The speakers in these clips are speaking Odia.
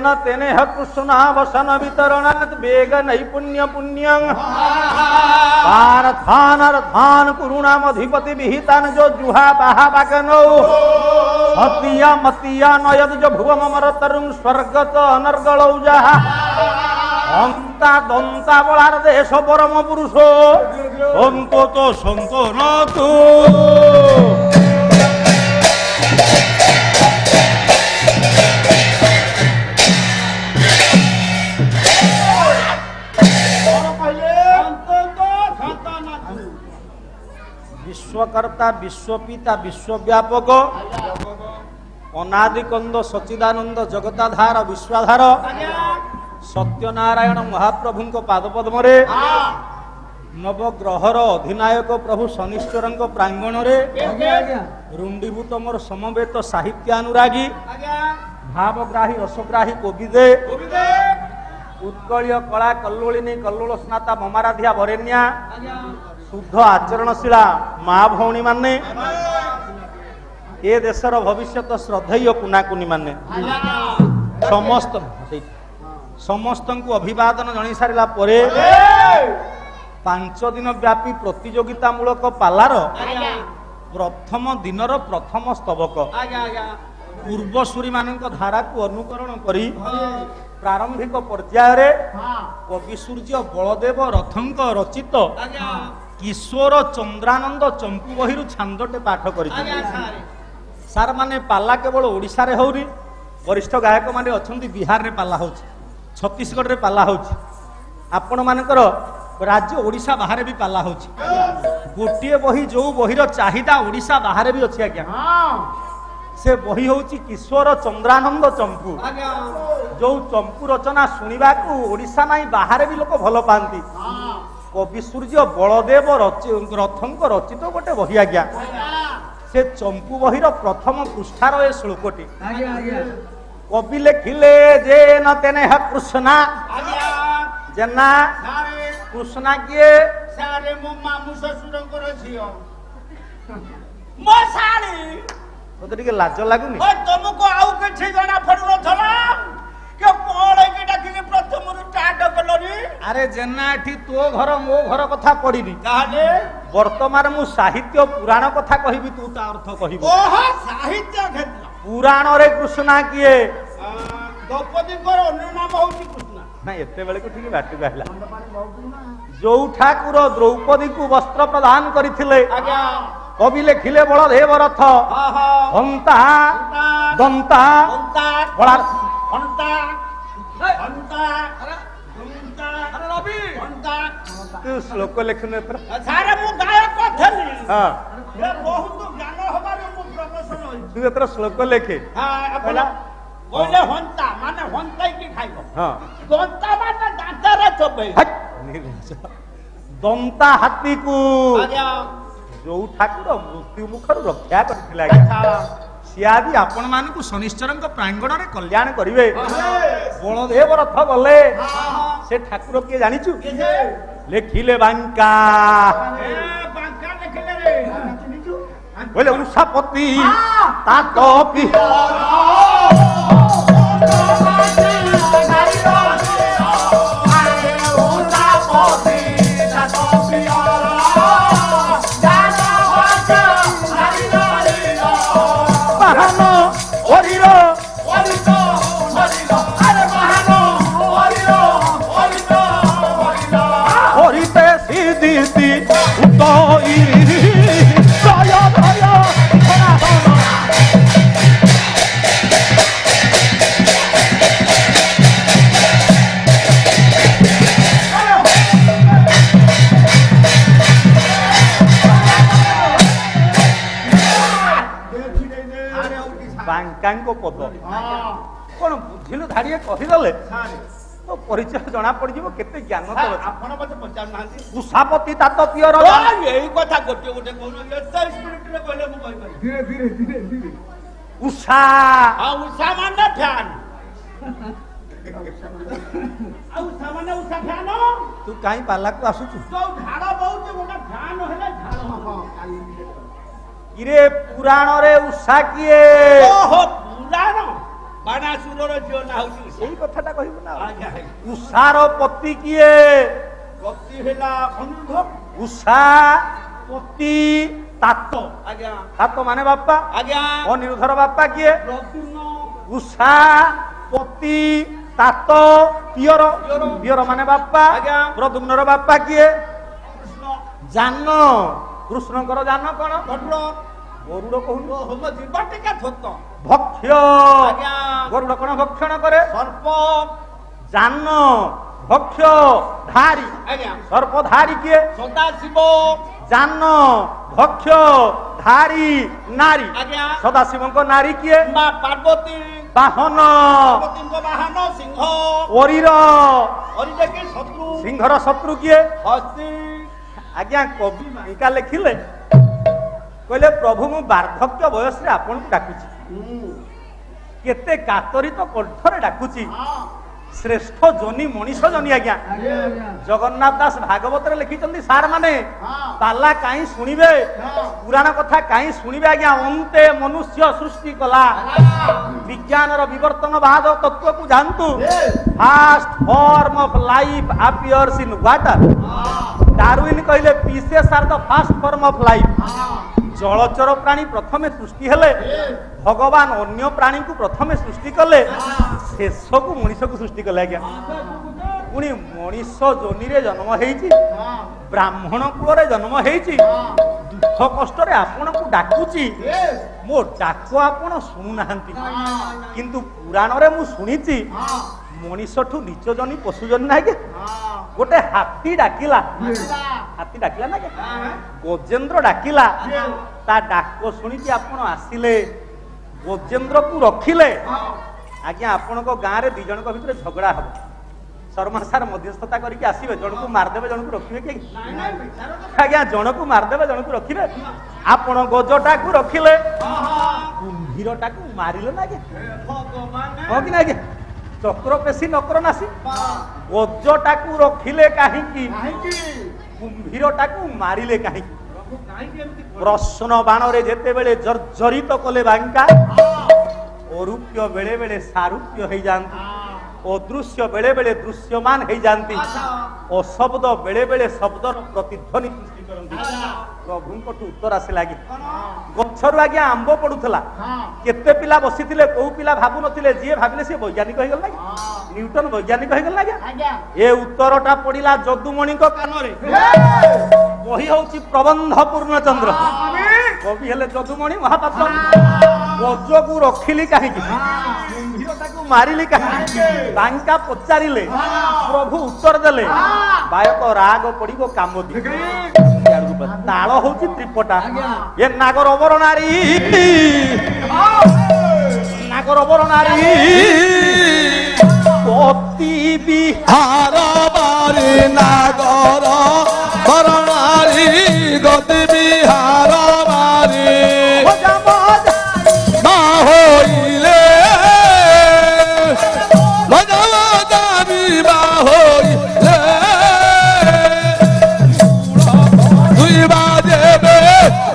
न तेनेह कृष्णावसन वितरणात् वेग नैपुण्य पुण्यं पार्थान अर्थान कुरुणामधिपति विहितान जो जुहा बाहा बागनौ हतिया मतिया नयद जो भुवम मरतरुं स्वर्गत अनर्गलौ जहा अंता दंता बलार देश परम पुरुष अंतो तो संतो न तू विश्वकर्ता विश्वपिता विश्वव्यापक अनादिकंद सच्चिदानंद जगताधार विश्वाधार सत्यनारायण महाप्रभु पादपद्म नवग्रहर अधिनायक प्रभु शनिश्चर प्रांगण रुंडीभूत मोर समवेत साहित्यानुरागी भावग्राही रसग्राही कोविदे उत्कलीय कला कल्लोलिनी कल्लोल स्नाता ममाराधिया वरेण्या शुद्ध आचरणशीला माँ भौणी माने ए देशर भविष्यत श्रद्धेय कुनाकुनी माने समस्त को अभिवादन जन सारा 5 दिन व्यापी प्रतियोगितामूलक पालार प्रथम दिनर प्रथम स्तबक पूर्वसूरी मानक धारा को अनुकरण करी प्रारंभिक पर्यायर कवि सूर्य बलदेव रथंक रचित किशोर चंद्रानंद चंपू बही छांदटे पाठ कर सार माने पाला केवल ओडिशा रे होनी वरिष्ठ गायक माने अछंती बिहार रे पाला हो छत्तीसगढ़ रे पाला हो आपण मानकर राज्य ओडिशा बाहर भी पाला हो गोटे बही जो बहीर चाहिदा ओडिशा बाहर भी अच्छी आज्ञा से बही हूँ किशोर चंद्रानंद चंपू जो चंपू रचना शुणा ओडिशा नहीं बाहर भी लोक भल पाती कवि सूर्य बलदेव रथंक रचित गोटे बही आज्ञा से चंपू बहीर प्रथम पृष्ठार ए श्लोकटी कवि लिखिले जे न तेने कृष्णा जेना कृष्णा किए सारे मो मामू ससुरंकर झियो मो साड़ी तो टिके लाज लागुनी तुमको आउ किछि जणा पड़नो थला के पळे के डाकी प्रथम रु स्टार्ट कलोनी अरे जेना एठी तो घर मो घर कथा पड़ीनी ताले वर्तमान मु साहित्य पुराण कथा कहिबी तू ता अर्थ कहिबो ओह साहित्य क्षेत्र पुराण रे कृष्णा किए द्रौपदी को अन्य नाम होची कृष्णा ना एते बेले को ठीक बाटू कहला जो ठाकुर द्रौपदी को वस्त्र प्रदान करिथिले आज्ञा कवि लिखिले बलदेव रथ हंता दंता बड़ा हंता हंता हंता अरे रवि हंता तू श्लोक लिखने पर सारे मु गायक थली हां ये बहुत ज्ञान हमारे मु प्रोफेशन होई तू एतर श्लोक लिखे हां अपना बोले हंता माने हंताई की खाइबो हां दंता माने दांतरे चबे दंता हाथी को आज्ञा जो ठाकुर मृत्यु मुखर रक्षा करथिला सियादी आपण मानकु शनिश्चर प्रांगण रे कल्याण करिवे बलदेव रथ गले से ठाकुर के जानिचु लेखिले बांका लिखिले रे बोले उषापति ता कपि बांकांको पद कौन बुझिलु धाड़िए कहीदेले तो परिचय जना पड़ जीवो केते ज्ञान तो आपण मते पचार नांती उषापति तात पियर यही कथा गोटे गोटे कोन एता स्पिरिट रे कहले मु कहि पारि धीरे धीरे धीरे धीरे उषा हां उषा माने फैन आ उषा माने उषा फैन तू काई पाला को आसु छु तो झाड़ा बहुत गोटे फैन हेले झाड़ा हां इरे पुराण रे उषा किए ओहो पुराण ବାଣାସୁରର ଝିଅ ନା ହଉଛି ଉଷା। ସେଇ କଥାଟା କହିବୁ ନା। ଆଜ୍ଞା ଉଷାର ପତି କିଏ? ପତି ହେଲା ଅନିରୁଦ୍ଧ। ଉଷା ପତି ତାତ। ଆଜ୍ଞା ତାତ ମାନେ ବାପା। ଆଜ୍ଞା ଅନିରୁଦ୍ଧର ବାପା କିଏ? ପ୍ରଦ୍ୟୁମ୍ନ। ଉଷା ପତି ତାତ ପିୟର। ପିୟର ମାନେ ବାପା। ଆଜ୍ଞା। ପ୍ରଦ୍ୟୁମ୍ନର ବାପା କିଏ? କୃଷ୍ଣ। ଜାନ। କୃଷ୍ଣଙ୍କର ଜାନ କଣ? ଗରୁଡ଼। ଗରୁଡ଼ କହୁନ। ହୋମ ଜୀବଟିକା ଧୋତ। ଭକ୍ଷ୍ୟ। ଆଜ୍ଞା ଗରୁଡ଼ କଣ ଭକ୍ଷଣ କରେ? ସର୍ପ। ଜାନ ଭକ୍ଷ୍ୟ ଧାରୀ। ଆଜ୍ଞା ସର୍ପ ଧାରୀ କିଏ? ସଦାଶିବ। ଜାନ ଭକ୍ଷ୍ୟ ଧାରୀ ନାରୀ। ଆଜ୍ଞା ସଦାଶିବଙ୍କ ନାରୀ କିଏ? ମା ପାର୍ବତୀ। ବାହନ। ପାର୍ବତୀଙ୍କ ବାହନ ସିଂହ। ପରୀର। ଅରିଜକି ଶତ୍ରୁ। ସିଂହର ଶତ୍ରୁ କିଏ? ହସ୍ତି। ଆଜ୍ଞା କବି ମାଇକା ଲେଖିଲେ କହିଲେ ପ୍ରଭୁ ମୁଁ ବାର୍ଦ୍ଧକ୍ୟ ବୟସରେ ଆପଣଙ୍କୁ ଡାକୁଛି, କେତେ କାତରିତ କଣ୍ଠରେ ଡାକୁଛି। ଶ୍ରେଷ୍ଠ ଜନି ମଣିଷ ଜନି। ଆଜ୍ଞା ଜଗନ୍ନାଥ ଦାସ ଭାଗବତରେ ଲେଖିଛନ୍ତି ସାର୍ ମାନେ ପାଲା କାହିଁ ଶୁଣିବେ, ପୁରାଣ କଥା କାହିଁ ଶୁଣିବେ। ଆଜ୍ଞା ଅନ୍ତେ ମନୁଷ୍ୟ ସୃଷ୍ଟି କଲା, ବିଜ୍ଞାନର ବିବର୍ତ୍ତନବାଦ ତତ୍ତ୍ୱକୁ ଜାଣନ୍ତୁ। First form of life appears in water. Darwin କହିଲେ pisces are the first form of life. ଜଳଚର ପ୍ରାଣୀ ପ୍ରଥମେ ସୃଷ୍ଟି ହେଲେ, ଭଗବାନ ଅନ୍ୟ ପ୍ରାଣୀଙ୍କୁ ପ୍ରଥମେ ସୃଷ୍ଟି କଲେ, ଶେଷକୁ ମଣିଷକୁ ସୃଷ୍ଟି କଲେ। ଆଜ୍ଞା ପୁଣି ମଣିଷ ଯୋନିରେ ଜନ୍ମ ହେଇଛି, ବ୍ରାହ୍ମଣ କୂଳରେ ଜନ୍ମ ହେଇଛି, ଦୁଃଖ କଷ୍ଟରେ ଆପଣଙ୍କୁ ଡାକୁଛି। ମୋ ଡାକ ଆପଣ ଶୁଣୁନାହାନ୍ତି, କିନ୍ତୁ ପୁରାଣରେ ମୁଁ ଶୁଣିଛି ମଣିଷଠୁ ନିଚ ଜନି ପଶୁ ଜନି ନା। ଆଜ୍ଞା ଗୋଟେ ହାତୀ ଡାକିଲା, ହାତୀ ଡାକିଲା ନା ଗଜେନ୍ଦ୍ର ଡାକିଲା, ତା ଡାକ ଶୁଣିକି ଆପଣ ଆସିଲେ, ଗଜେନ୍ଦ୍ରକୁ ରଖିଲେ। ଆଜ୍ଞା ଆପଣଙ୍କ ଗାଁରେ ଦି ଜଣଙ୍କ ଭିତରେ ଝଗଡା ହବ, ଶର୍ମା ସାର୍ ମଧ୍ୟସ୍ଥତା କରିକି ଆସିବେ, ଜଣକୁ ମାରିଦେବେ ଜଣକୁ ରଖିବେ କି? ଆଜ୍ଞା ଜଣକୁ ମାରିଦେବେ ଜଣକୁ ରଖିବେ। ଆପଣ ଗଜଟାକୁ ରଖିଲେ, କୁମ୍ଭୀରଟାକୁ ମାରିଲେ ନା। ଆଜ୍ଞା ହଁ କି ନା? ଆଜ୍ଞା ଚକ୍ର ପେଶୀ ନକର ନାସି। ଗଜଟାକୁ ରଖିଲେ କାହିଁକି, କୁମ୍ଭୀରଟାକୁ ମାରିଲେ କାହିଁକି? ପ୍ରଶ୍ନ ବାଣରେ ଯେତେବେଳେ ଜର୍ଜରିତ କଲେ ବାଙ୍କା, ଅରୂପ୍ୟ ବେଳେ ବେଳେ ସାରୂପ୍ୟ ହେଇଯାନ୍ତି, ଅଦୃଶ୍ୟ ବେଳେ ବେଳେ ଦୃଶ୍ୟମାନ ହେଇଯାନ୍ତି, ଅଶବ୍ଦ ବେଳେ ବେଳେ ଶବ୍ଦର ପ୍ରତିଧ୍ୱନି ସୃଷ୍ଟି କରନ୍ତି। ପ୍ରଭୁଙ୍କଠୁ ଉତ୍ତର ଆସିଲା। ଆଜ୍ଞା ଗଛରୁ ଆଜ୍ଞା ଆମ୍ବ ପଡୁଥିଲା, କେତେ ପିଲା ବସିଥିଲେ, କୋଉ ପିଲା ଭାବୁନଥିଲେ, ଯିଏ ଭାବିଲେ ସିଏ ବୈଜ୍ଞାନିକ ହେଇଗଲା। ନ୍ୟୁଟନ ବୈଜ୍ଞାନିକ ହେଇଗଲା। ଆଜ୍ଞା ଏ ଉତ୍ତରଟା ପଡିଲା ଯଦୁମଣିଙ୍କ କାନରେ। ବହି ହଉଛି ପ୍ରବନ୍ଧ ପୂର୍ଣ୍ଣଚନ୍ଦ୍ର, କବି ହେଲେ ଯଦୁମଣି ମହାପାତ୍ର। ଗଜକୁ ରଖିଲି କାହିଁକି, କୁମ୍ଭୀରଟାକୁ ମାରିଲି କାହିଁକି? ବାଙ୍କା ପଚାରିଲେ, ପ୍ରଭୁ ଉତ୍ତର ଦେଲେ, ବାୟକ ରାଗ ପଡିବ କାମୋଦି। ତାଳ ହଉଛି ତ୍ରିପଟା। ଏ ନାଗର ଅବରଣାରୀ, ନାଗର ଅବରଣାରୀ ପତି ବିହାର ବାରି, ନାଗର ବରଣାରୀ ଗତି ବିହାର ବାରି। ନା হইলে বা হইলে দুইবা দেবে,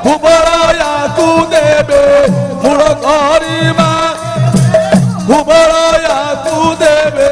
ভুবরায়াকু দেবে, মূল করিমা ভুবরায়াকু দেবে।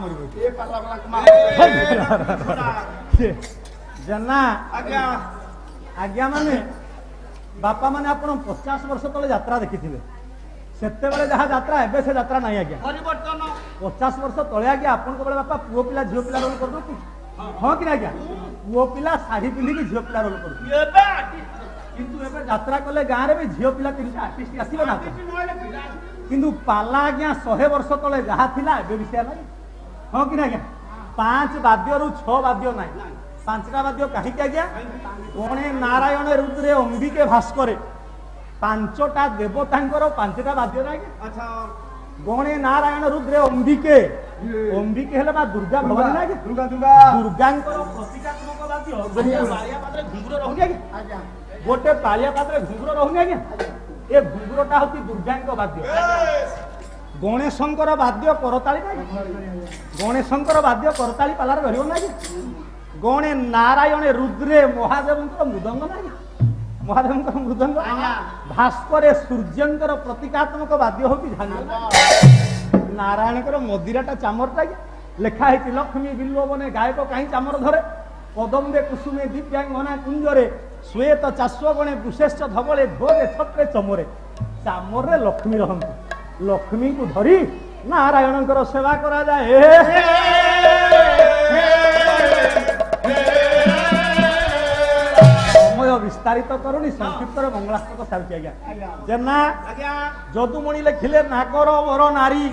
ମରିବ ଏ ପାଲା ପାଲା ଜେନା ଆଜ୍ଞା ଆଜ୍ଞା ମାନେ ବାପା ମାନେ ଆପଣ 50 ବର୍ଷ ତଳେ ଯାତ୍ରା ଦେଖିଥିବେ ସେତେବେଳେ ଯାହା ଯାତ୍ରା ଏବେ ସେ ଯାତ୍ରା ନାହିଁ ଆଜ୍ଞା ପରିବର୍ତ୍ତନ 50 ବର୍ଷ ତଳେ ଆଜ୍ଞା ଆପଣଙ୍କ ବେଳେ ବାପା ପୁଅ ପିଲା ଝିଅ ପିଲା ରୋଲ କରୁଛନ୍ତି ହଁ କି ନା ଆଜ୍ଞା ପୁଅ ପିଲା ଶାଢୀ ପିନ୍ଧିକି ଝିଅ ପିଲା ରୋଲ କରୁଛନ୍ତି ଏବେ କିନ୍ତୁ ଏବେ ଯାତ୍ରା କଲେ ଗାଁରେ ବି ଝିଅ ପିଲା 3ଟା ଆର୍ଟିଷ୍ଟ ଆସିବେ ନା କିନ୍ତୁ ପାଲା ଆଜ୍ଞା 100 ବର୍ଷ ତଳେ ଯାହା ଥିଲା ଏବେ ବି ସେୟା ନାହିଁ ହଁ କି ନା ଆଜ୍ଞା 5 ବାଦ୍ୟରୁ 6 ବାଦ୍ୟ ନାହିଁ 5ଟା ବାଦ୍ୟ କାହିଁକି ଆଜ୍ଞା ଗଣେ ନାରାୟଣ ରୁଦ୍ରେ ଅମ୍ବିକେ ଭାସ୍କରେ 5ଟା ଦେବତାଙ୍କର 5ଟା ବାଦ୍ୟ ନାହିଁ ଆଚ୍ଛା ଗଣେ ନାରାୟଣ ରୁଦ୍ରେ ଅମ୍ବିକେ ଅମ୍ବିକେ ହେଲେ ବା ଦୁର୍ଗା ଭବାନୀ ନା ଆଜ୍ଞା ଦୁର୍ଗାଙ୍କର ପ୍ରତୀକାତ୍ମକ ବାଦ୍ୟ ଗୋଟେ ବାଳିଆ ପାତ୍ରରେ ଘୁଙ୍ଗୁର ରହୁନି ଆଜ୍ଞା ଗୋଟେ ପାଳିଆ ପାତ୍ରରେ ଘୁଙ୍ଗୁର ରହୁନି ଆଜ୍ଞା ଏ ଘୁଙ୍ଗୁରଟା ହଉଛି ଦୁର୍ଗାଙ୍କ ବାଦ୍ୟ ଗଣେଶଙ୍କର ବାଦ୍ୟ କରତାଳି ନାହିଁ ଗଣେଶଙ୍କର ବାଦ୍ୟ କରତାଳି ପାଲାରେ ରହିବ ନା ଆଜ୍ଞା ଗଣେ ନାରାୟଣ ରୁଦ୍ରେ ମହାଦେବଙ୍କର ମୃଦଙ୍ଗ ନାହିଁ ମହାଦେବଙ୍କର ମୃଦଙ୍ଗ ଭାସ୍କରେ ସୂର୍ଯ୍ୟଙ୍କର ପ୍ରତୀକାତ୍ମକ ବାଦ୍ୟ ହଉଛି ଝାଞ୍ଜ ନାରାୟଣଙ୍କର ମଦିରାଟା ଚାମରଟା ଲେଖା ହେଇଛି ଲକ୍ଷ୍ମୀ ବିଲ୍ୱବନେ ଗାୟକ କାହିଁ ଚାମର ଧରେ ପଦମ୍ବେ କୁସୁମେ ଦିବ୍ୟାଙ୍ଗନା କୁଞ୍ଜରେ ଶ୍ଵେତ ଚାଶ୍ୱଗଣେ ବୃଷେଶ୍ଚ ଧବଳେ ଧୋରେ ଛତ୍ରେ ଚମରେ ଚାମରରେ ଲକ୍ଷ୍ମୀ ରହନ୍ତି ଲକ୍ଷ୍ମୀଙ୍କୁ ଧରି ନାରାୟଣଙ୍କର ସେବା କରାଯାଏ ସମୟ ବିସ୍ତାରିତ କରୁନି ସଂକ୍ଷିପ୍ତରେ ମଙ୍ଗଳାଷ୍ଟକ ସାରୁଛି ଆଜ୍ଞା ଜେନା ଯଦୁମଣି ଲେଖିଲେ ନାଗର ବର ନାରୀ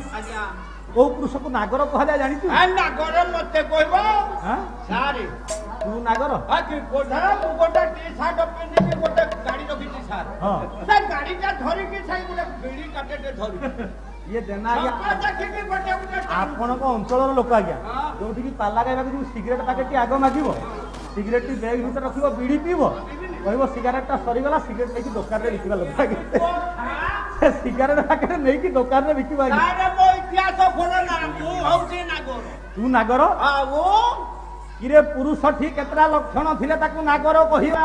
କୋଉ ପୁରୁଷକୁ ନାଗର କୁହାଯାଏ ଜାଣିଛୁ ନାଗର ମତେ କହିବ ସାରେ ତୁ ନାଗର ଗୋଟେ ଟି ସାର୍ଟ ପିନ୍ଧିକି ଗୋଟେ ଗାଡି ରଖିଛି ସାର୍ ସେ ଗାଡିଟା ଧରିକି ସାଇ ଗୋଟେ ବିଡି କାଟେଟେ ଧରି ଇଏ ଜେନା ଆଜ୍ଞା ଆପଣଙ୍କ ଅଞ୍ଚଳର ଲୋକ ଆଜ୍ଞା ଯୋଉଠିକି ପାଲା ଗାଇବାକୁ ଯିବୁ ସିଗାରେଟ ପ୍ୟାକେଟଟି ଆଗ ମାଗିବ ସିଗାରେଟଟି ବ୍ୟାଗ୍ ଭିତରେ ରଖିବ ବିଡି ପିଇବ କହିବ ସିଗାରେଟଟା ସରିଗଲା ସିଗାରେଟ ନେଇକି ଦୋକାନରେ ବିକିବା ଲୋକ ସେ ସିଗାରେଟ ପ୍ୟାକେଟ ନେଇକି ଦୋକାନରେ ବିକିବା ଇତିହାସ ଭଲ ନା ମୁଁ ହଉଛି ନାଗର ତୁ ନାଗର କିରେ ପୁରୁଷ ଠିକ କେତେଟା ଲକ୍ଷଣ ଥିଲେ ତାକୁ ନାଗର କହିବା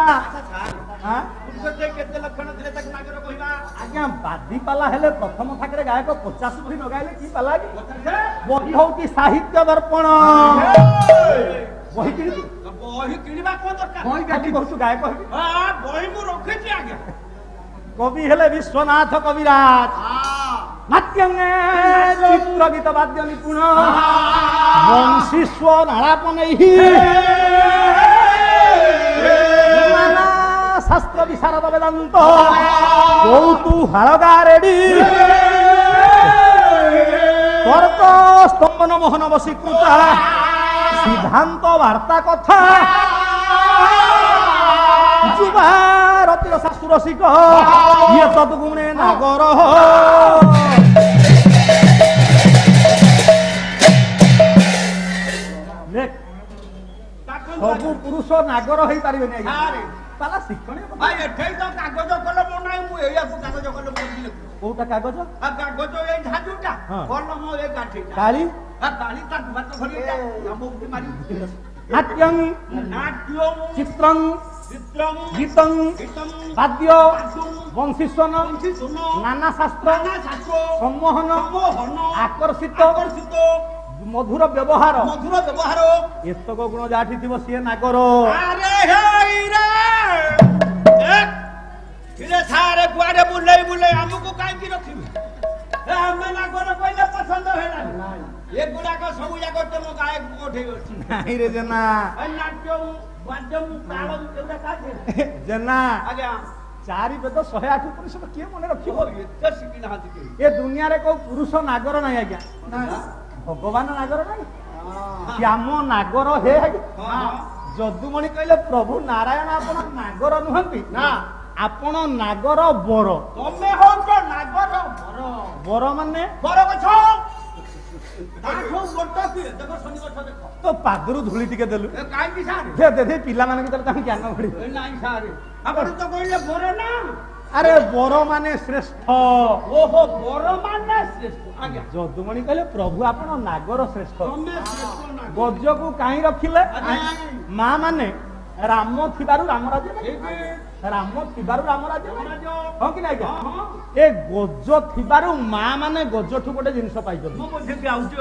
କେତେ ଲକ୍ଷଣ ଥିଲେ ତାକୁ ନାଗର କହିବା ଆଜ୍ଞା ବାଦି ପାଲା ହେଲେ ପ୍ରଥମ ଥାକରେ ଗାୟକ 50 ବହି ଲଗାଇଲେ କି ପାଲା ବହି ହଉଛି ସାହିତ୍ୟ ଦର୍ପଣ ବହି କିଣିଛୁ ବହି କିଣିବା କଣ ଦରକାର ବହି କାଟି କହୁଛୁ ଗାୟକ ହେବି ବହି ମୁଁ ରଖିଛି ଆଜ୍ଞା କବି ହେଲେ ବିଶ୍ୱନାଥ କବିରାଜ ନାଟ୍ୟଙ୍ଗେ ଚିତ୍ର ଗୀତ ବାଦ୍ୟ ନିପୁଣ ବଂଶୀଶ୍ୱର ନାଳାପ ନେଇ ଶାସ୍ତ୍ର ବିଶାରଦ ବେଦାନ୍ତ କୌତୁହାଳଗା ରେଡି ତର୍କ ସ୍ତମ୍ଭନ ମୋହନ ବଶୀକୃତା ସିଦ୍ଧାନ୍ତ ବାର୍ତ୍ତା କଥା ଯୁବାରତିର ଶାଶୁ ରସିକ ଇଏ ତଦ୍ଗୁଣେ ନାଗର ସବୁ ପୁରୁଷ ନାଗର ହେଇପାରିବେନି ଆଜ୍ଞା ପାଲା ଶିକ୍ଷଣୀୟ ଏଠି ତ କାଗଜ କଲମ ନାହିଁ ମୁଁ ଏଇଆକୁ କାଗଜ କଲମ କରିଥିଲି କୋଉଟା କାଗଜ କାଗଜ ଏଇ ଝାଡୁଟା କଲମ ଏ କାଠିଟା କାଳି କାଳି ତା ଭାତ ଧରି ଆମକୁ ମାରି ନାଟ୍ୟଂ ଚିତ୍ରଂ ଗୀତଂ ବାଦ୍ୟ ବଂଶୀସ୍ୱନ ନାନା ଶାସ୍ତ୍ର ସମ୍ମୋହନ ଆକର୍ଷିତ ମଧୁର ବ୍ୟବହାର ଏତକ ଗୁଣ ଯାଠି ଥିବ ସିଏ ନାଗର ସାରେ କୁଆଡେ ବୁଲେଇ ବୁଲେଇ ଆମକୁ କାହିଁକି ରଖିବେ ଆମେ ନାଗର କହିଲେ ପସନ୍ଦ ହେଲାନି ଏଗୁଡାକ ସବୁ ଯାକ ତମ ଗାୟକ ଉଠେଇ ଅଛି ନାଇଁ ରେ ଜେନା ଜେନା ଆଜ୍ଞା 4 ବେଦ 108 ପୁରୁଷ କିଏ ମନେ ରଖିବ ଏତେ ଶିଖି ନାହାନ୍ତି କେହି ଏ ଦୁନିଆରେ କୋଉ ପୁରୁଷ ନାଗର ନାହିଁ ଆଜ୍ଞା ଭଗବାନ ନାଗର ନାହିଁ ଶ୍ୟାମ ନାଗର ହେ ଯଦୁମଣି କହିଲେ ପ୍ରଭୁ ନାରାୟଣ ଆପଣ ନାଗର ନୁହନ୍ତି ନା ଆପଣ ନାଗର ବର ତମେ ହଉଛ ନାଗର ବର ବର ମାନେ ବର ଗଛ तो पादरू धूली टिके देलु काई सारे दे दे पिला माने के तां ज्ञान बढी नाही सारे आपण तो कहले बोर ना अरे बोर माने श्रेष्ठ ओहो बोर माने श्रेष्ठ आज्ञा जदुमणि कहले प्रभु आपण नागर श्रेष्ठ तमे श्रेष्ठ नागर गज को काई रखिले मां माने राम थिबारु राम राज्य राम थिबारु राम राज्य हां कि नाही ए गज थिबारु मां माने गजठु गोटे जिंस पाइजो मो बुझे आउची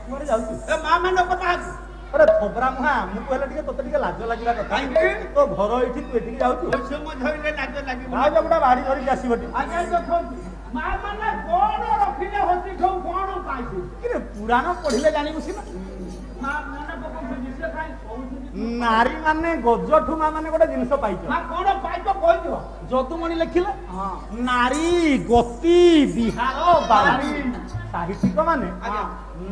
କୁଆଡେ ଯାଉଛୁ? ଏ ମା ମାନେ କଥା ଆରେ ଥୋବରା ମୁହାଁ ଆମକୁ ହେଲେ ଟିକେ ତୋତେ ଟିକେ ଲାଜ ଲାଗିବା କଥା। କାହିଁକି? ତୋ ଘର ଏଇଠି ତୁ ଏଠିକି ଯାଉଛୁ। ପଇସା ମୋ ଧରିଲେ ଲାଜ ଲାଗିବ। ଆଉ ଗୋଟେ ବାଡି ଧରିକି ଆସିବଟି। ଆଜ୍ଞା ଦେଖନ୍ତୁ ମା ମାନେ କଣ ରଖିଲେ ହସି ଠଉ କଣ ପାଇଛି? କିରେ ପୁରାଣ ପଢିଲେ ଜାଣିବୁ ସିନା। ମା ମନେ ପକଉଛନ୍ତି ସେ କାଇଁ କହୁଛନ୍ତି? ନାରୀ ମାନେ ଗଜଠୁ ମା ମାନେ ଗୋଟେ ଜିନିଷ ପାଇଛ। ମା କଣ ପାଇଛ କହିଦିଅ। ଯଦୁମଣି ଲେଖିଲେ ହଁ। ନାରୀ ଗତି ବିହାର ବାରି। ସାହିତ୍ୟିକ ମାନେ ଆଜ୍ଞା।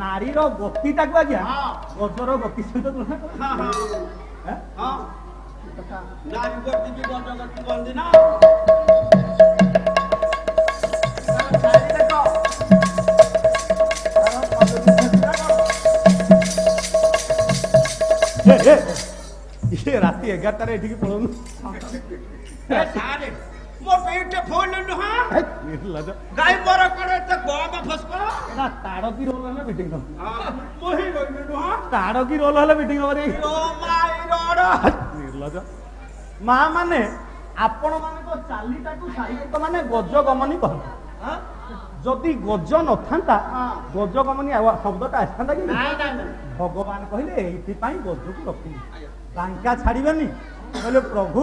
ନାରୀର ଗତିଟାକୁ ଆଜ୍ଞା ହଁ। ଗଜର ଗତି ସହିତ ତୁଳନା କରନ୍ତି। ହଁ ହଁ ଆଁ? ହଁ ନାରୀ ଗତି ବି ଗଜ ଗତି କହନ୍ତି ନା। ଶାଢ଼ୀ ଦେଖ। ଇଏ ରାତି 11ଟାରେ ଏଠିକି ପଳଉନୁ। ଏ ଶାଢ଼ୀ ମୋ ପେଟେ ଫୋନ ନୁହଁ। ଲାଜ। ଗାଈ ମର କରେ ଏତେ କମ ଫସକ। ନା ତାଡକି ରୋଲ ହେଲେ ମିଟିଂ ହବ। ମୋହି ରହିଲେ ନୁହଁ। ତାଡକି ରୋଲ ହେଲେ ମିଟିଂ ହବ ନାଇଁ। ଓ ମାଇ ରଡ। ନିର୍ଲଜ। ମା ମାନେ ଆପଣ ମାନଙ୍କ ଚାଲିଟାକୁ ସାହିତ୍ୟିକ ମାନେ ଗଜ ଗମନି କହନ୍ତି। ଯଦି ଗଜ ନଥାନ୍ତା ଗଜ ଗମନି ଶବ୍ଦଟା ଆସିଥାନ୍ତା କି? ନାଇଁ ନାଇଁ ନାଇଁ। ଭଗବାନ କହିଲେ ଏଇଥିପାଇଁ ଗଜକୁ ରଖିଲି। ବାଙ୍କା ଛାଡିବେନି। କହିଲେ ପ୍ରଭୁ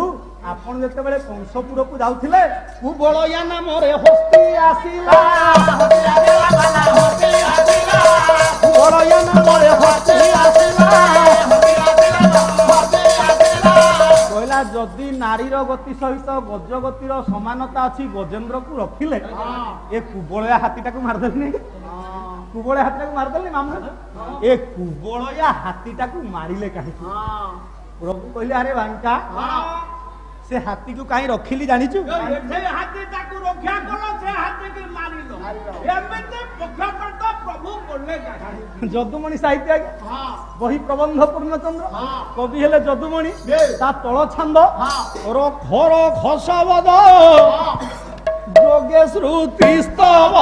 ଆପଣ ଯେତେବେଳେ କଂସପୁରକୁ ଯାଉଥିଲେ କୁବଳୟା ନାମରେ ହସ୍ତି ଆସିଲା। କୁବଳୟା ନାମରେ ହସ୍ତି ଆସିଲା। କହିଲା ଯଦି ନାରୀର ଗତି ସହିତ ଗଜ ଗତିର ସମାନତା ଅଛି ଗଜେନ୍ଦ୍ରକୁ ରଖିଲେ ଏ କୁବଳୟା ହାତୀଟାକୁ ମାରିଦେଲେନି। କୁବଳୟା ହାତୀଟାକୁ ମାରିଦେଲେନି ମାମୁଁ। ଏ କୁବଳୟା ହାତୀଟାକୁ ମାରିଲେ କାହିଁକି? ପ୍ରଭୁ କହିଲେ ଆରେ ବାଙ୍କା ସେ ହାତୀକୁ କାହିଁ ରଖିଲି ଜାଣିଛୁ? ସେ ହାତୀ ତାକୁ ରକ୍ଷା କଲ ସେ ହାତୀକି ମାରିଲ। ଏମିତି ପକ୍ଷପାତ ପ୍ରଭୁ କଲେ କାହିଁ? ଯଦୁମଣି ସାହିତ୍ୟ ଆଜ୍ଞା ବହି ପ୍ରବନ୍ଧ ପୂର୍ଣ୍ଣଚନ୍ଦ୍ର କବି ହେଲେ ଯଦୁମଣି। ତା ତଳ ଛାନ୍ଦ ରଖର ଖସବଦ ଯୋଗେ ଶ୍ରୁତି ସ୍ତବ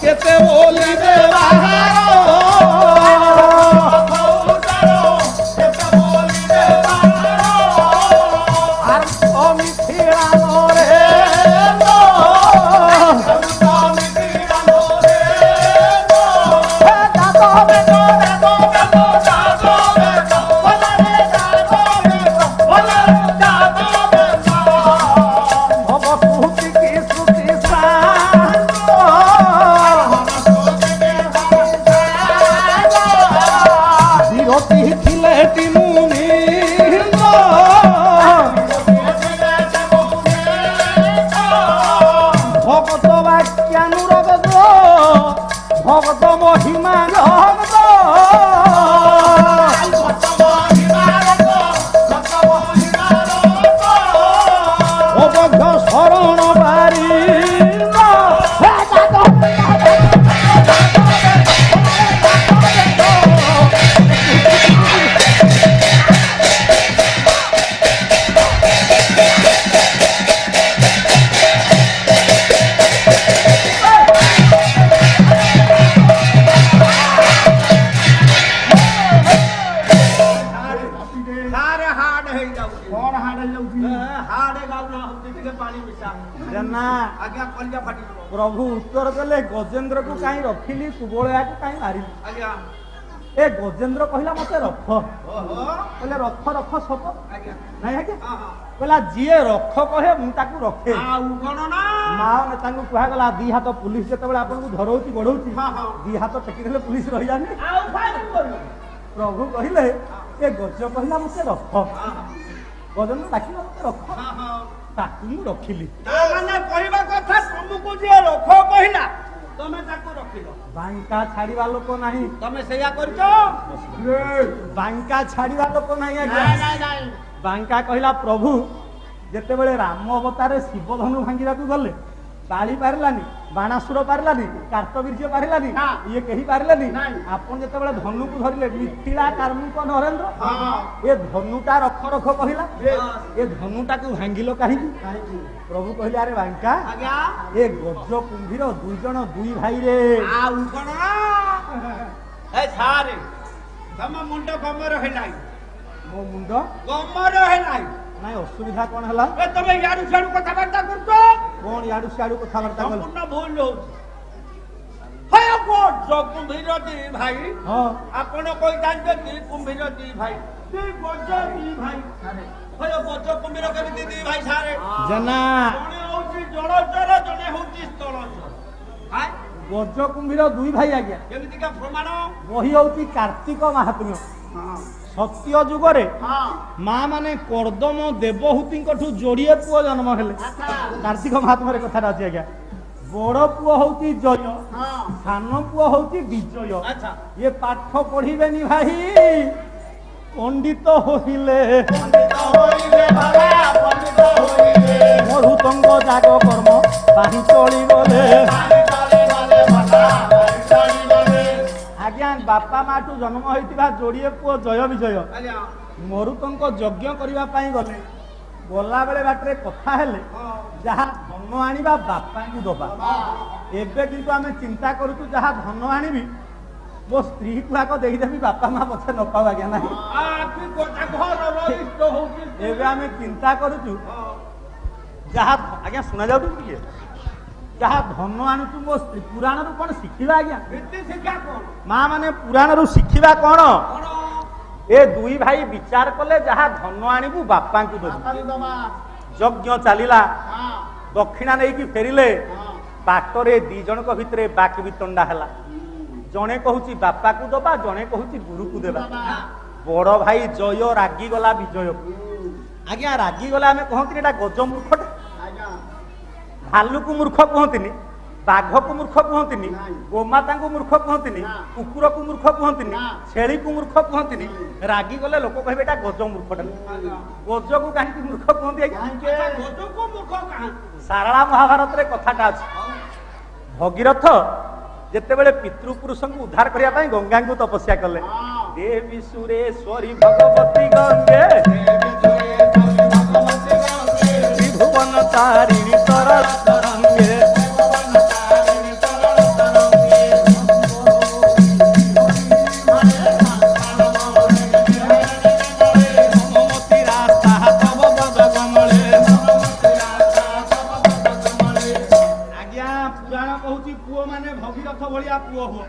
କେତେ ବୋଲିବେ ভগত মহিমা জগত অবধ্য শরণ বারি प्रभु उत्तर देले गजेंद्र को कहीं रखिली कुबलया को कहीं मारिली ए गजेंद्र कहला मते रख कहले रख रख सब नहीं है क्या कहला जिए रख कहे मु ताकू रखे माँ ने ताकू कहा गला दी हाथ पुलिस जते बेले आपन को धरौची बढ़ौची दी हाथ टेकी देले पुलिस रहि जाने प्रभु कहले ए गज कहला मते रख गजेंद्र डाकिला मते रख ताकू मु रखिली माने कहबा कथा तुमको जे रख कहला तमे ताकू रखिलो बांका छाड़ीवा लोक नाही तमे सेया करछो बांका छाड़ीवा लोक नाही नहीं बांका कहला प्रभु जेते बेले राम अवतारे शिव धनु भांगिबा को गले କାଳି ପାରିଲାନି, ବାଣାସୁର ପାରିଲାନି, କାର୍ତ୍ତବୀର୍ଯ୍ୟ ପାରିଲାନି, ନା। ଇଏ କେହି ପାରିଲେନି। ନାଇଁ। ଆପଣ ଯେତେବେଳେ ଧନୁକୁ ଧରିଲେ ମିଥିଳା କାର୍ମୁକ ନରେନ୍ଦ୍ର, ଏ ଧନୁଟା ରଖ ରଖ କହିଲା, ଏ ଧନୁଟାକୁ ଭାଙ୍ଗିଲ କାହିଁକି? ପ୍ରଭୁ କହିଲେ ଆରେ ବାଙ୍କା, ଆଜ୍ଞା ଏ ଗଜ କୁମ୍ଭୀର ଦୁଇ ଜଣ ଦୁଇ ଭାଇରେ। ଆଉ କଣ ଏ ଛାରେ ତମ ମୁଣ୍ଡ ଗମର ହେଲାଇ, ମୋ ମୁଣ୍ଡ ଗମର ହେଲାଇ। ନାଇଁ ଅସୁବିଧା କଣ ହେଲା? ଏ ତମେ ଇଆଡୁ ସିଆଡୁ କଥାବାର୍ତ୍ତା କରୁଛ, କଣ ଇଆଡୁ ସିଆଡୁ କଥାବାର୍ତ୍ତା କଲ? ସମ୍ପୂର୍ଣ୍ଣ ଭୁଲ ହଉଛି। ହେ ଗଜ କୁମ୍ଭୀର ଦି ଭାଇ, ହଁ ଆପଣ କହିଥାନ୍ତେ ଦି କୁମ୍ଭୀର ଦି ଭାଇ, ଦି ଗଜ ଦି ଭାଇ। ହେ ଗଜ କୁମ୍ଭୀର କେମିତି ଦି ଭାଇ ସାରେ? ଜେନା ଜଣେ ହଉଛି ଜଳଚର, ଜଣେ ହଉଛି ସ୍ଥଳଚର। ହାଁ? ଗଜ କୁମ୍ଭୀର ଦୁଇ ଭାଇ ଆଜ୍ଞା। କେମିତିକା ପ୍ରମାଣ? ବହି ହଉଛି କାର୍ତ୍ତିକ ମାହାତ୍ମ୍ୟ। ସତ୍ୟ ଯୁଗରେ ମା ମାନେ କର୍ଦ୍ଦମ ଦେବହୂତିଙ୍କଠୁ ଯୋଡ଼ିଏ ପୁଅ ଜନ୍ମ ହେଲେ। କାର୍ତ୍ତିକ ମାହାତ୍ମ୍ୟରେ କଥାଟା ଅଛି ଆଜ୍ଞା। ବଡ଼ ପୁଅ ହଉଛି ଜୟ, ସାନ ପୁଅ ହଉଛି ବିଜୟ। ଆଚ୍ଛା ଇଏ ପାଠ ପଢିବେନି ଭାଇ, ପଣ୍ଡିତ ହୋଇଲେ ମରୁତଙ୍କ ଯାଗ କର୍ମ ବାହି ଚଳିଗଲେ। ଆଜ୍ଞା ବାପା ମାଠୁ ଜନ୍ମ ହୋଇଥିବା ଯୋଡ଼ିଏ ପୁଅ ଜୟ ବିଜୟ ଆଜ୍ଞା ମରୁତଙ୍କ ଯଜ୍ଞ କରିବା ପାଇଁ ଗଲେ। ଗଲାବେଳେ ବାଟରେ କଥା ହେଲେ ଯାହା ଧନ ଆଣିବା ବାପାଙ୍କୁ ଦବା। ଏବେ କିନ୍ତୁ ଆମେ ଚିନ୍ତା କରୁଛୁ ଯାହା ଧନ ଆଣିବି ମୋ ସ୍ତ୍ରୀକୁ ଆଗ ଦେଇଦେବି, ବାପା ମା ପଛେ ନ ପାଉ ଆଜ୍ଞା ନାହିଁ। ଏବେ ଆମେ ଚିନ୍ତା କରୁଛୁ ଯାହା ଆଜ୍ଞା ଶୁଣା ଯାଉଛି ଟିକେ, ଯାହା ଧନ ଆଣୁଛୁ ମୋ ସ୍ତ୍ରୀ। ପୁରାଣରୁ କଣ ଶିଖିବା ଆଜ୍ଞା? ମା ମାନେ ପୁରାଣରୁ ଶିଖିବା କଣ? ଏ ଦୁଇ ଭାଇ ବିଚାର କଲେ ଯାହା ଧନ ଆଣିବୁ ବାପାଙ୍କୁ ଦେବୁ। ଯଜ୍ଞ ଚାଲିଲା, ଦକ୍ଷିଣା ନେଇକି ଫେରିଲେ। ବାଟରେ ଦି ଜଣଙ୍କ ଭିତରେ ବାକ ବିତଣ୍ଡା ହେଲା। ଜଣେ କହୁଛି ବାପାକୁ ଦବା, ଜଣେ କହୁଛି ଗୁରୁକୁ ଦେବା। ବଡ ଭାଇ ଜୟ ରାଗିଗଲା ବିଜୟକୁ। ଆଜ୍ଞା ରାଗିଗଲା ଆମେ କହନ୍ତିନି ଏଟା ଗଜ ମୂର୍ଖଟା। ଭାଲୁକୁ ମୂର୍ଖ କୁହନ୍ତିନି, ବାଘକୁ ମୂର୍ଖ କୁହନ୍ତିନି, ଗୋମାତାଙ୍କୁ ମୂର୍ଖ କୁହନ୍ତିନି, କୁକୁରକୁ ମୂର୍ଖ କୁହନ୍ତିନି, ଛେଳିକୁ ମୂର୍ଖ କୁହନ୍ତିନି। ରାଗିଗଲେ ଲୋକ କହିବେ ଏଟା ଗଜ ମୂର୍ଖଟା। ଗଜକୁ କାହିଁକି ମୂର୍ଖ କୁହନ୍ତି ଆଜ୍ଞା? ସାରଳା ମହାଭାରତରେ କଥାଟା ଅଛି। ଭଗୀରଥ ଯେତେବେଳେ ପିତୃପୁରୁଷଙ୍କୁ ଉଦ୍ଧାର କରିବା ପାଇଁ ଗଙ୍ଗାଙ୍କୁ ତପସ୍ୟା କଲେ। ଦେବୀ ସୁରେଶ୍ୱରୀ ଭଗବତୀ ଗଙ୍ଗେ ତ୍ରିଭୁବନ ତାରିଣୀ ସରଳ ତରଙ୍ଗେ। ଆଜ୍ଞା ପୁରାଣ କହୁଛି ପୁଅ ମାନେ ଭଗୀରଥ ଭଳିଆ ପୁଅ ହୁଅ।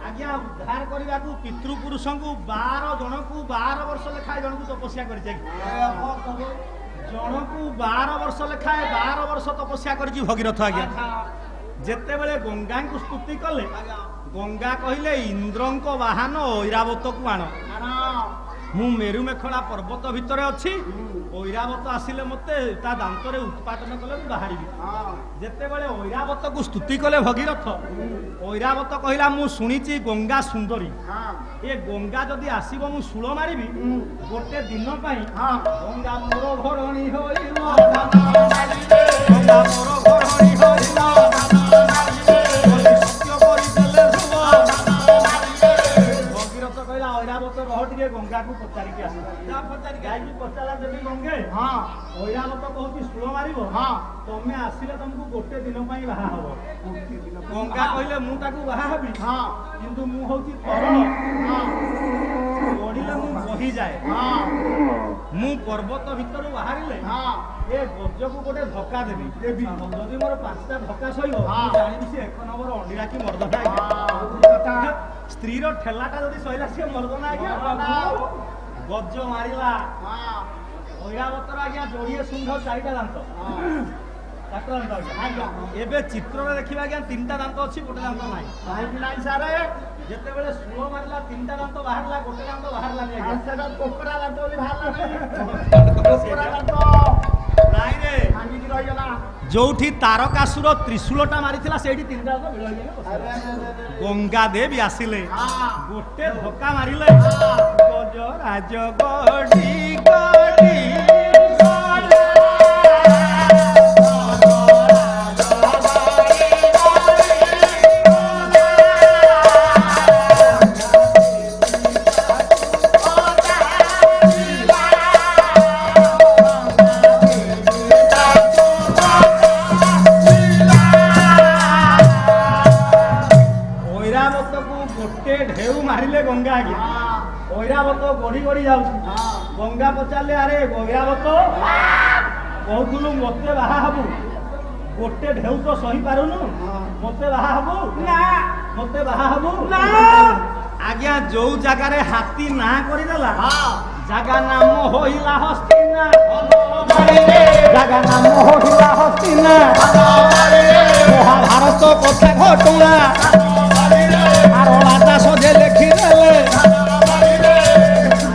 ଆଜ୍ଞା ଉଦ୍ଧାର କରିବାକୁ ପିତୃପୁରୁଷଙ୍କୁ 12 ଜଣକୁ 12 ବର୍ଷ ଲେଖାଏ ଜଣକୁ ତପସ୍ୟା କରିଛି। ଜଣକୁ 12 ବର୍ଷ ଲେଖାଏ 12 ବର୍ଷ ତପସ୍ୟା କରିଛି ଭଗୀରଥ ଆଜ୍ଞା। ଯେତେବେଳେ ଗଙ୍ଗାଙ୍କୁ ସ୍ତୁତି କଲେ, ଗଙ୍ଗା କହିଲେ ଇନ୍ଦ୍ରଙ୍କ ବାହନ ଐରାବତକୁ ଆଣ। ମୁଁ ମେରୁମେଖଳା ପର୍ବତ ଭିତରେ ଅଛି, ଐରାବତ ଆସିଲେ ମତେ ତା ଦାନ୍ତରେ ଉତ୍ପାଦନ କଲେ ମୁଁ ବାହାରିବି। ଯେତେବେଳେ ଐରାବତକୁ ସ୍ତୁତି କଲେ ଭଗୀରଥ, ଐରାବତ କହିଲା ମୁଁ ଶୁଣିଛି ଗଙ୍ଗା ସୁନ୍ଦରୀ, ଏ ଗଙ୍ଗା ଯଦି ଆସିବ ମୁଁ ଶୂଳ ମାରିବି ଗୋଟେ ଦିନ ପାଇଁ। ଗଙ୍ଗା ମୋର ଘରଣୀ ହୋଇବ, ଗଙ୍ଗା ମୋର ଘରଣୀ ହୋଇବ, ସତ୍ୟ କରିଦେଲେ ଶୁଭ। ଭଗୀରଥ କହିଲା ଐରାବତ ରହ ଟିକେ ଗଙ୍ଗାକୁ ପଚାରିକି ଆସ। ଯାଇକି ପଚାରିଲା ଦେବୀ ଗଙ୍ଗେ, ଐରାବତ କହୁଛି ଶୂଳ ମାରିବ, ତମେ ଆସିଲେ ତମକୁ ଗୋଟେ ଦିନ ପାଇଁ ବାହା ହବ। ଗଙ୍ଗା କହିଲେ ମୁଁ ତାକୁ ବାହା ହେବି, କିନ୍ତୁ ମୁଁ ହଉଛି ତରଳ, ପଢିଲେ ମୁଁ ବହିଯାଏ। ମୁଁ ପର୍ବତ ଭିତରୁ ବାହାରିଲେ ଏ ଗଜକୁ ଗୋଟେ ଧକ୍କା ଦେବି। ଯଦି ମୋର 5ଟା ଧକ୍କା ସହିବ ମୁଁ ଜାଣିବି ସେ 1 ନମ୍ବର ଅଣ୍ଡିରା କି ମର୍ଦ୍ଦନା। ସ୍ତ୍ରୀର ଠେଲାଟା ଯଦି ସହିଲା ସିଏ ମର୍ଦ୍ଦନା ଆଜ୍ଞା। ଗଜ ମାରିଲା। ଐରାବତର ଆଜ୍ଞା ଯୋଡ଼ିଏ ଶୁଣ୍ଢ 4ଟା ଦାନ୍ତ, 4ଟା ଦାନ୍ତ ଆଜ୍ଞା। ଏବେ ଚିତ୍ରରେ ଦେଖିବା ଆଜ୍ଞା 3ଟା ଦାନ୍ତ ଅଛି, ଗୋଟେ ଦାନ୍ତ ନାହିଁ। କାହିଁକି ନାହିଁ ସାରେ? ଯେତେବେଳେ ଶୂଳ ମାରିଲା 3ଟା ଦାନ୍ତ ବାହାରିଲା, ଗୋଟେ ଦାନ୍ତ ବାହାରିଲାନି ଆଜ୍ଞା। ସେଟା କୋକରା ଦାନ୍ତ ବୋଲି ବାହାରିଲା। କୋକରା ଦାନ୍ତ ନାଇଁ ରେ, ଭାଙ୍ଗିକି ରହିଗଲା। ଯୋଉଠି ତାରକାସୁର ତ୍ରିଶୂଳଟା ମାରିଥିଲା ସେଇଠି 3ଟା ଦାନ୍ତ ଭିଡ଼ ହେଇଗଲା। ଗଙ୍ଗା ଦେବୀ ଆସିଲେ, ଗୋଟେ ଧକ୍କା ମାରିଲେ, ଗଜ ରାଜ ଗଡ଼ି ଗଡ଼ି ନେଇ ଯାଉଛି ଗଙ୍ଗା ପଚାରିଲେ ଆରେ ଗଙ୍ଗାବତ କହୁଥିଲୁ ମତେ ବାହା ହବୁ ଗୋଟେ ଢେଉ ତ ସହି ପାରୁନୁ ମତେ ବାହା ହବୁ ନା ମତେ ବାହା ହବୁ ନା ଆଜ୍ଞା ଯୋଉ ଜାଗାରେ ହାତୀ ନାଁ କରିଦେଲା ଜାଗା ନାମ ହୋଇଲା ହସ୍ତିନା ଜାଗା ନାମ ହୋଇଲା ହସ୍ତିନା ମହାଭାରତ କଥା ଘଟଣା ଆରଳା ଦାସ ଯେ ଲେଖିଦେଲେ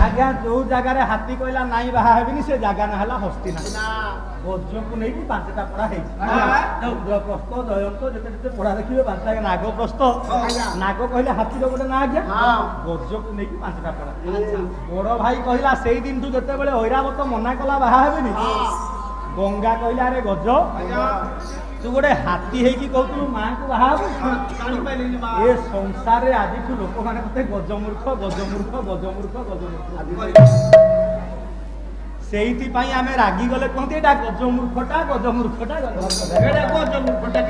ଆଜ୍ଞା ଯୋଉ ଜାଗାରେ ହାତୀ କହିଲା ନାଇଁ ବାହା ହେବିନି ସେ ଜାଗା ନା ହେଲା ହସ୍ତିନା ଗଜକୁ ନେଇକି 5ଟା ପଢା ହେଇଛି ଇନ୍ଦ୍ରପ୍ରସ୍ଥ ଜୟନ୍ତ ଯେତେ ଯେତେ ପଢା ଦେଖିବେ 5ଟା ନାଗପ୍ରସ୍ଥ ନାଗ କହିଲେ ହାତୀର ଗୋଟେ ନା ଆଜ୍ଞା ଗଜକୁ ନେଇକି 5ଟା ପଢା ବଡ ଭାଇ କହିଲା ସେଇ ଦିନଠୁ ଯେତେବେଳେ ଐରାବତ ମନା କଲା ବାହା ହେବିନି ଗଙ୍ଗା କହିଲା ଆରେ ଗଜ ତୁ ଗୋଟେ ହାତୀ ହେଇକି କହୁଥିଲୁ ମାଙ୍କୁ ବାହା ହବୁ ଏ ସଂସାରରେ ଆଜିଠୁ ଲୋକମାନେ କହତେ ଗଜମୂର୍ଖ ଗଜମୂର୍ଖ ଗଜମୂର୍ଖ ଗଜମୂର୍ଖ ସେଇଥିପାଇଁ ଆମେ ରାଗିଗଲେ କୁହନ୍ତି ଏଇଟା ଗଜମୂର୍ଖଟା ଗଜମୂର୍ଖଟା ଗଜମୂର୍ଖଟା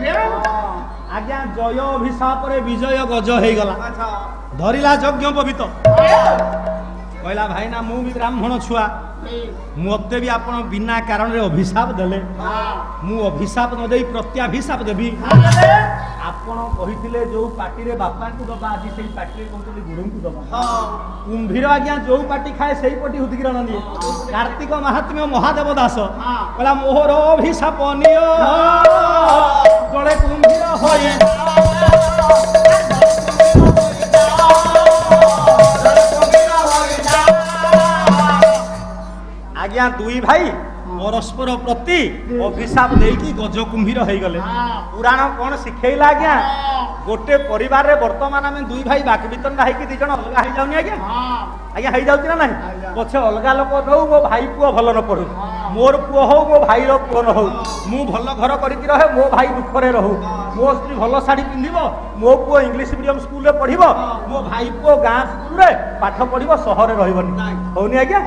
ଆଜ୍ଞା ଜୟ ଅଭିଶାପରେ ବିଜୟ ଗଜ ହେଇଗଲା ଧରିଲା ଯଜ୍ଞ ପବିତ କହିଲା ଭାଇନା ମୁଁ ବି ବ୍ରାହ୍ମଣ ଛୁଆ ମତେ ବି ଆପଣ ବିନା କାରଣରେ ଅଭିଶାପ ଦେଲେ ମୁଁ ଅଭିଶାପ ନ ଦେଇ ପ୍ରତ୍ୟାଭିଶାପ ଦେବି ଆପଣ କହିଥିଲେ ଯୋଉ ପାଟିରେ ବାପାଙ୍କୁ ଦବା ଆଜି ସେଇ ପାଟିରେ କହୁଛନ୍ତି ଗୁରୁଙ୍କୁ ଦବା କୁମ୍ଭୀର ଆଜ୍ଞା ଯୋଉ ପାଟି ଖାଏ ସେଇ ପଟି ଉଦ୍ଗିରଣ ନିଏ କାର୍ତ୍ତିକ ମହାତ୍ମ୍ୟ ମହାଦେବ ଦାସ କହିଲା ମୋହର ଅଭିଶାପ ନିଅ ଜଣେ କୁମ୍ଭୀର ହୋଇ ଆଜ୍ଞା ଦୁଇ ଭାଇ ପରସ୍ପର ପ୍ରତି ଅଭିଶାପ ଦେଇକି ଗଜ କୁମ୍ଭୀର ହେଇଗଲେ ପୁରାଣ କଣ ଶିଖେଇଲା ଆଜ୍ଞା ଗୋଟେ ପରିବାରରେ ବର୍ତ୍ତମାନ ଆମେ ଦୁଇ ଭାଇ ବାକ ବିତଣ୍ଡା ହେଇକି 2 ଜଣ ଅଲଗା ହେଇଯାଉନି ଆଜ୍ଞା ଆଜ୍ଞା ହେଇଯାଉଛି ନା ନାହିଁ ପଛେ ଅଲଗା ଲୋକ ନଉ ମୋ ଭାଇ ପୁଅ ଭଲ ନ ପଢୁ ମୋର ପୁଅ ହଉ ମୋ ଭାଇର ପୁଅ ନ ହଉ ମୁଁ ଭଲ ଘର କରିକି ରହେ ମୋ ଭାଇ ଦୁଃଖରେ ରହୁ ମୋ ସ୍ତ୍ରୀ ଭଲ ଶାଢୀ ପିନ୍ଧିବ ମୋ ପୁଅ ଇଂଲିଶ ମିଡିୟମ ସ୍କୁଲରେ ପଢିବ ମୋ ଭାଇ ପୁଅ ଗାଁ ସ୍କୁଲରେ ପାଠ ପଢିବ ସହରରେ ରହିବନି ହଉନି ଆଜ୍ଞା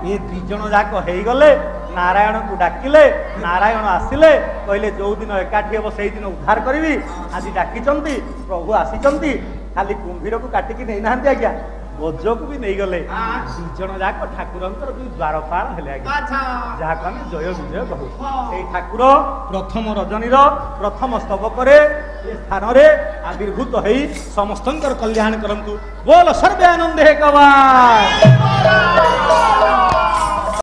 ଏ 2 ଜଣ ଯାକ ହେଇଗଲେ ନାରାୟଣକୁ ଡାକିଲେ ନାରାୟଣ ଆସିଲେ କହିଲେ ଯୋଉ ଦିନ ଏକାଠି ହେବ ସେଇ ଦିନ ଉଦ୍ଧାର କରିବି ଆଜି ଡାକିଛନ୍ତି ପ୍ରଭୁ ଆସିଛନ୍ତି ଖାଲି କୁମ୍ଭୀରକୁ କାଟିକି ନେଇନାହାନ୍ତି ଆଜ୍ଞା ଗଜକୁ ବି ନେଇଗଲେ 2 ଜଣ ଯାକ ଠାକୁରଙ୍କର 2 ଦ୍ୱାରପାଳ ହେଲେ ଆଜ୍ଞା ଯାହାକୁ ଆମେ ଜୟ ବିଜୟ କହୁ ସେଇ ଠାକୁର ପ୍ରଥମ ରଜନୀର ପ୍ରଥମ ସ୍ତବକରେ ଏ ସ୍ଥାନରେ ଆବିର୍ଭୂତ ହେଇ ସମସ୍ତଙ୍କର କଲ୍ୟାଣ କରନ୍ତୁ ବୋଲ ସର୍ବେ ଆନନ୍ଦେ କବା